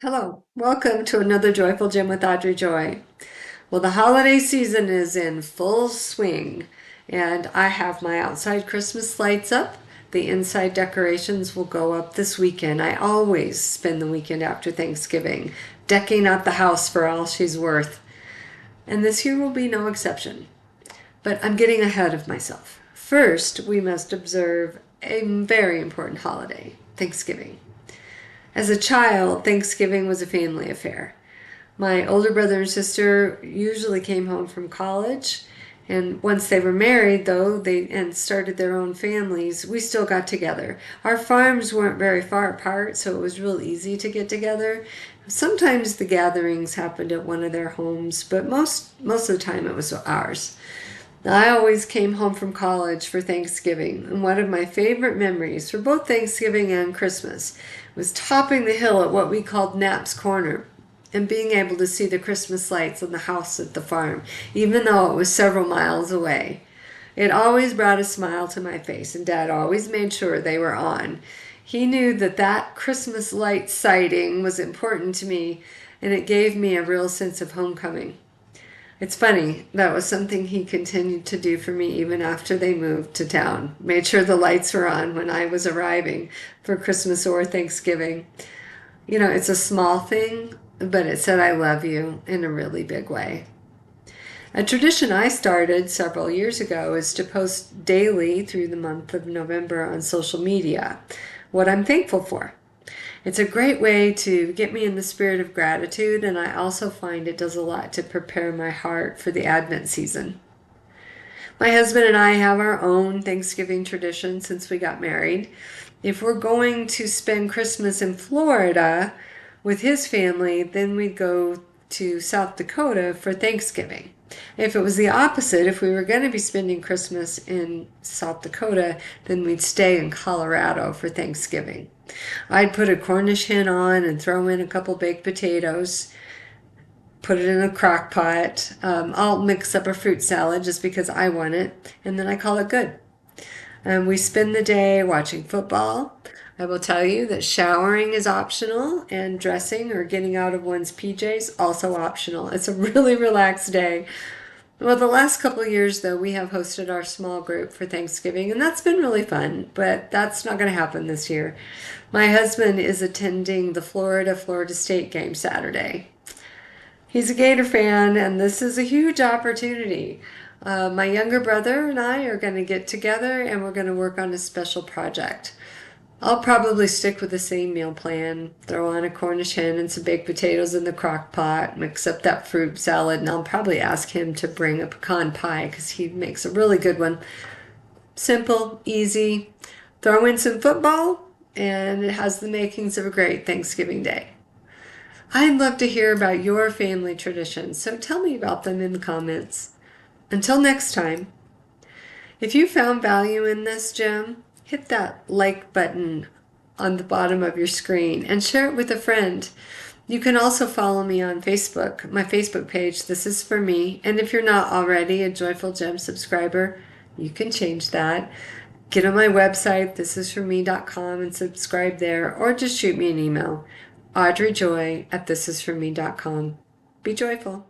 Hello, welcome to another Joyful Gym with Audrey Joy. Well, the holiday season is in full swing, and I have my outside Christmas lights up. The inside decorations will go up this weekend. I always spend the weekend after Thanksgiving decking out the house for all she's worth, and this year will be no exception. But I'm getting ahead of myself. First, we must observe a very important holiday, Thanksgiving. As a child, Thanksgiving was a family affair. My older brother and sister usually came home from college, and once they were married, though, and started their own families, we still got together. Our farms weren't very far apart, so it was real easy to get together. Sometimes the gatherings happened at one of their homes, but most of the time it was ours. I always came home from college for Thanksgiving, and one of my favorite memories for both Thanksgiving and Christmas was topping the hill at what we called Knapp's Corner and being able to see the Christmas lights on the house at the farm, even though it was several miles away. It always brought a smile to my face, and Dad always made sure they were on. He knew that Christmas light sighting was important to me, and it gave me a real sense of homecoming. It's funny, that was something he continued to do for me even after they moved to town. Made sure the lights were on when I was arriving for Christmas or Thanksgiving. You know, it's a small thing, but it said I love you in a really big way. A tradition I started several years ago is to post daily through the month of November on social media what I'm thankful for. It's a great way to get me in the spirit of gratitude, and I also find it does a lot to prepare my heart for the Advent season. My husband and I have our own Thanksgiving tradition since we got married. If we're going to spend Christmas in Florida with his family, then we'd go to South Dakota for Thanksgiving. If it was the opposite, if we were going to be spending Christmas in South Dakota, then we'd stay in Colorado for Thanksgiving. I'd put a Cornish hen on and throw in a couple baked potatoes, put it in a crock pot. I'll mix up a fruit salad just because I want it, and then I call it good. We spend the day watching football. I will tell you that showering is optional, and dressing or getting out of one's PJs also optional. It's a really relaxed day. Well, the last couple of years, though, we have hosted our small group for Thanksgiving, and that's been really fun, but that's not going to happen this year. My husband is attending the Florida State game Saturday. He's a Gator fan, and this is a huge opportunity. My younger brother and I are going to get together, and we're going to work on a special project. I'll probably stick with the same meal plan. Throw on a Cornish hen and some baked potatoes in the crock pot, mix up that fruit salad, and I'll probably ask him to bring a pecan pie because he makes a really good one. Simple, easy. Throw in some football, and it has the makings of a great Thanksgiving day. I'd love to hear about your family traditions, so tell me about them in the comments. Until next time, if you found value in this gem, hit that like button on the bottom of your screen and share it with a friend. You can also follow me on Facebook, my Facebook page, This Is For Me. And if you're not already a Joyful Gem subscriber, you can change that. Get on my website, thisisforme.com, and subscribe there, or just shoot me an email, audreyjoy@thisisforme.com. Be joyful.